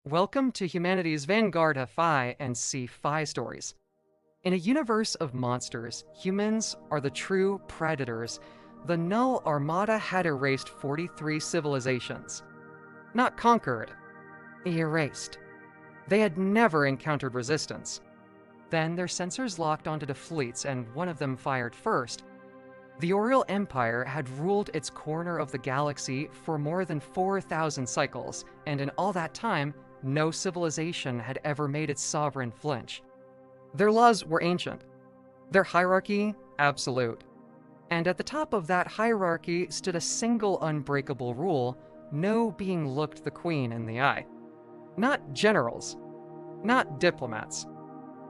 Welcome to Humanity's Vanguard HFY and Sci-Fi stories. In a universe of monsters, humans are the true predators. The Null Armada had erased 43 civilizations. Not conquered, erased. They had never encountered resistance. Then their sensors locked onto the fleets and one of them fired first. The Auriel Empire had ruled its corner of the galaxy for more than 4,000 cycles, and in all that time, no civilization had ever made its sovereign flinch. Their laws were ancient, their hierarchy absolute. And at the top of that hierarchy stood a single unbreakable rule: no being looked the queen in the eye. Not generals, not diplomats,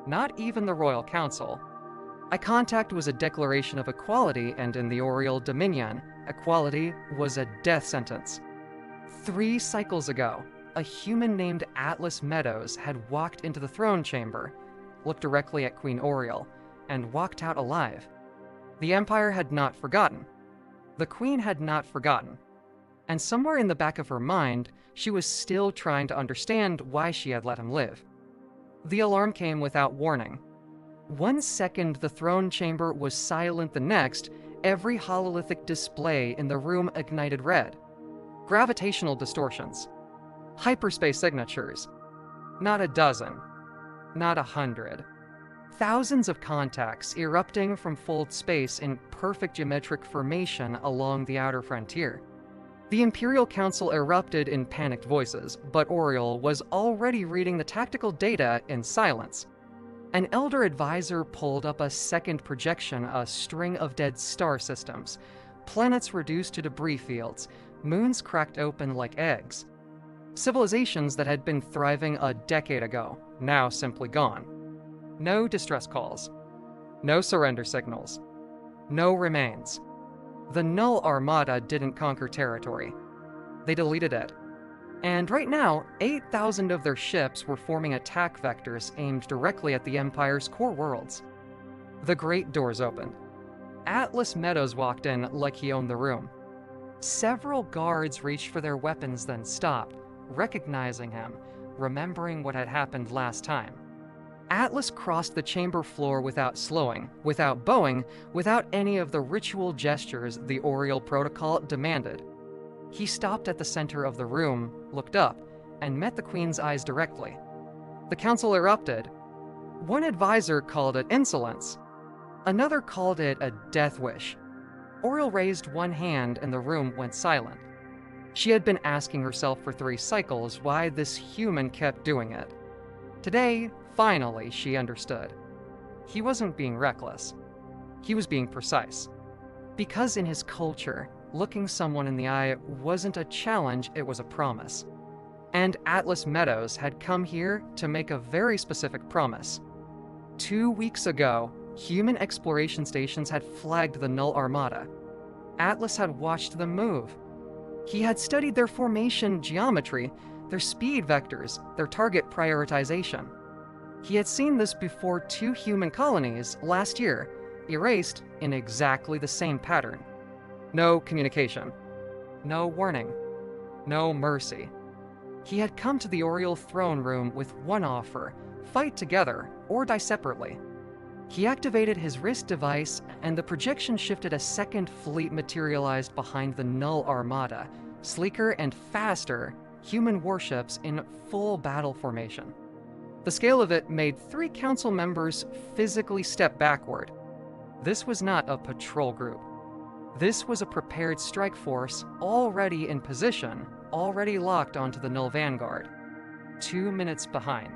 not even the royal council. Eye contact was a declaration of equality, and in the Auriel Dominion, equality was a death sentence. 3 cycles ago, a human named Atlas Meadows had walked into the throne chamber, looked directly at Queen Auriel, and walked out alive. The Empire had not forgotten. The Queen had not forgotten. And somewhere in the back of her mind, she was still trying to understand why she had let him live. The alarm came without warning. 1 second the throne chamber was silent, the next, every hololithic display in the room ignited red. Gravitational distortions. Hyperspace signatures. Not a dozen. Not 100. Thousands of contacts erupting from fold space in perfect geometric formation along the outer frontier. The Imperial Council erupted in panicked voices, but Auriel was already reading the tactical data in silence. An elder advisor pulled up a second projection, a string of dead star systems, planets reduced to debris fields, moons cracked open like eggs. Civilizations that had been thriving a decade ago, now simply gone. No distress calls. No surrender signals. No remains. The Null Armada didn't conquer territory. They deleted it. And right now, 8,000 of their ships were forming attack vectors aimed directly at the Empire's core worlds. The great doors opened. Atlas Meadows walked in like he owned the room. Several guards reached for their weapons, then stopped, recognizing him, remembering what had happened last time. Atlas crossed the chamber floor without slowing, without bowing, without any of the ritual gestures the Auriel protocol demanded. He stopped at the center of the room, looked up, and met the Queen's eyes directly. The council erupted. One advisor called it insolence. Another called it a death wish. Auriel raised one hand and the room went silent. She had been asking herself for 3 cycles why this human kept doing it. Today, finally, she understood. He wasn't being reckless. He was being precise. Because in his culture, looking someone in the eye wasn't a challenge, it was a promise. And Atlas Meadows had come here to make a very specific promise. 2 weeks ago, human exploration stations had flagged the Null Armada. Atlas had watched them move. He had studied their formation geometry, their speed vectors, their target prioritization. He had seen this before 2 human colonies last year, erased in exactly the same pattern. No communication. No warning. No mercy. He had come to the Auriel throne room with one offer: fight together or die separately. He activated his wrist device, and the projection shifted. A second fleet materialized behind the Null Armada, sleeker and faster, human warships in full battle formation. The scale of it made 3 council members physically step backward. This was not a patrol group. This was a prepared strike force, already in position, already locked onto the Null Vanguard. 2 minutes behind.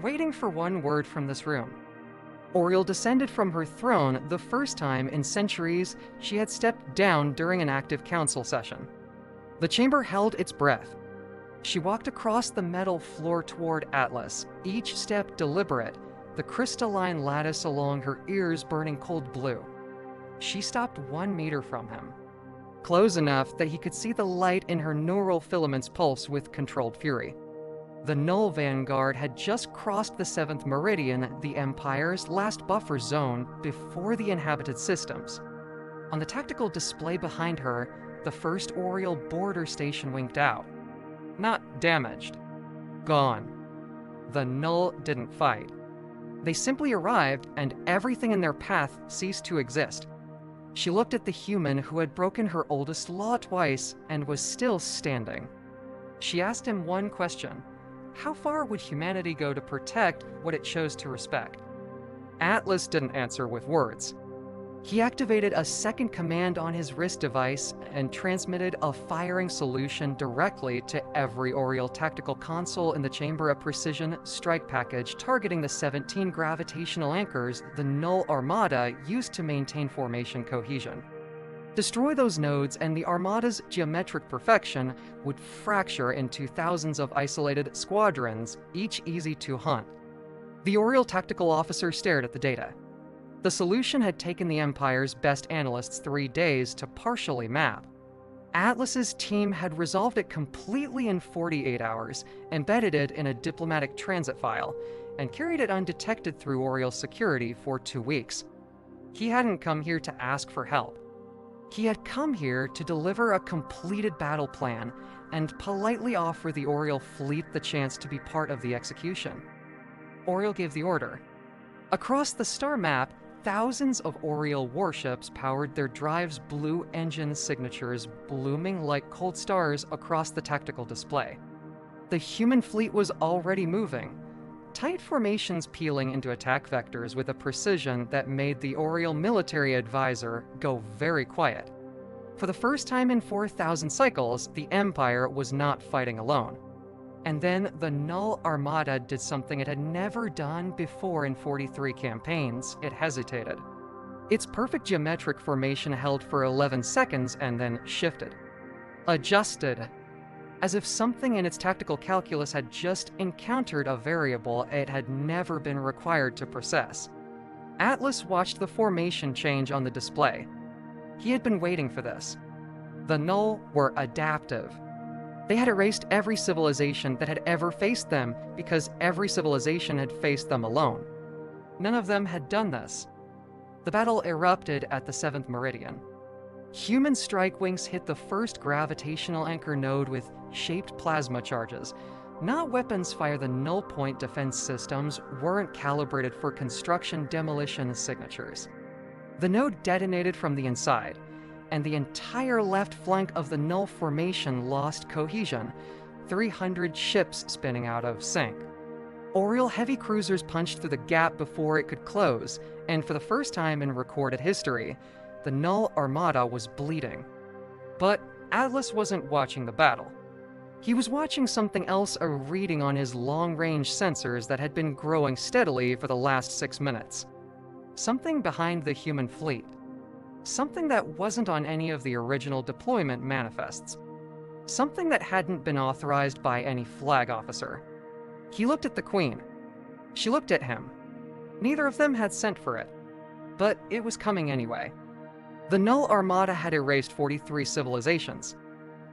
Waiting for one word from this room. Auriel descended from her throne the first time in centuries she had stepped down during an active council session. The chamber held its breath. She walked across the metal floor toward Atlas, each step deliberate, the crystalline lattice along her ears burning cold blue. She stopped 1 meter from him, close enough that he could see the light in her neural filaments pulse with controlled fury. The Null Vanguard had just crossed the 7th meridian, the Empire's last buffer zone before the inhabited systems. On the tactical display behind her, the first Auriel border station winked out. Not damaged. gone. The Null didn't fight. They simply arrived, and everything in their path ceased to exist. She looked at the human who had broken her oldest law twice and was still standing. She asked him one question: how far would humanity go to protect what it chose to respect? Atlas didn't answer with words. He activated a second command on his wrist device and transmitted a firing solution directly to every Auriel tactical console in the chamber, a precision strike package targeting the 17 gravitational anchors the Null Armada used to maintain formation cohesion. Destroy those nodes and the Armada's geometric perfection would fracture into thousands of isolated squadrons, each easy to hunt. The Auriel tactical officer stared at the data. The solution had taken the Empire's best analysts 3 days to partially map. Atlas's team had resolved it completely in 48 hours, embedded it in a diplomatic transit file, and carried it undetected through Auriel security for 2 weeks. He hadn't come here to ask for help. He had come here to deliver a completed battle plan and politely offer the Auriel fleet the chance to be part of the execution. Auriel gave the order. Across the star map, thousands of Auriel warships powered their drive's blue engine signatures, blooming like cold stars across the tactical display. The human fleet was already moving, tight formations peeling into attack vectors with a precision that made the Auriel military advisor go very quiet. For the first time in 4,000 cycles, the Empire was not fighting alone. And then the Null Armada did something it had never done before in 43 campaigns. It hesitated. Its perfect geometric formation held for 11 seconds and then shifted. Adjusted. As if something in its tactical calculus had just encountered a variable it had never been required to process. Atlas watched the formation change on the display. He had been waiting for this. The Null were adaptive. They had erased every civilization that had ever faced them because every civilization had faced them alone. None of them had done this. The battle erupted at the 7th meridian. Human strike wings hit the first gravitational anchor node with shaped plasma charges. Not weapons fire. The null point defense systems weren't calibrated for construction demolition signatures. The node detonated from the inside, and the entire left flank of the Null formation lost cohesion, 300 ships spinning out of sync. Auriel heavy cruisers punched through the gap before it could close, and for the first time in recorded history, the Null Armada was bleeding. But Atlas wasn't watching the battle. He was watching something else, a reading on his long-range sensors that had been growing steadily for the last 6 minutes. Something behind the human fleet. Something that wasn't on any of the original deployment manifests. Something that hadn't been authorized by any flag officer. He looked at the Queen. She looked at him. Neither of them had sent for it. But it was coming anyway. The Null Armada had erased 43 civilizations.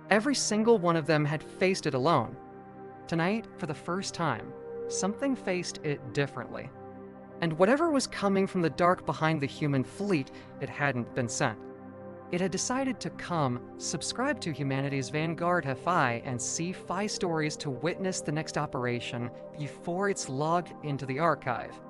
Every single one of them had faced it alone. Tonight, for the first time, something faced it differently. And whatever was coming from the dark behind the human fleet, it hadn't been sent. It had decided to come, subscribe to Humanity's Vanguard HFY and Sci-Fi stories to witness the next operation before it's logged into the archive.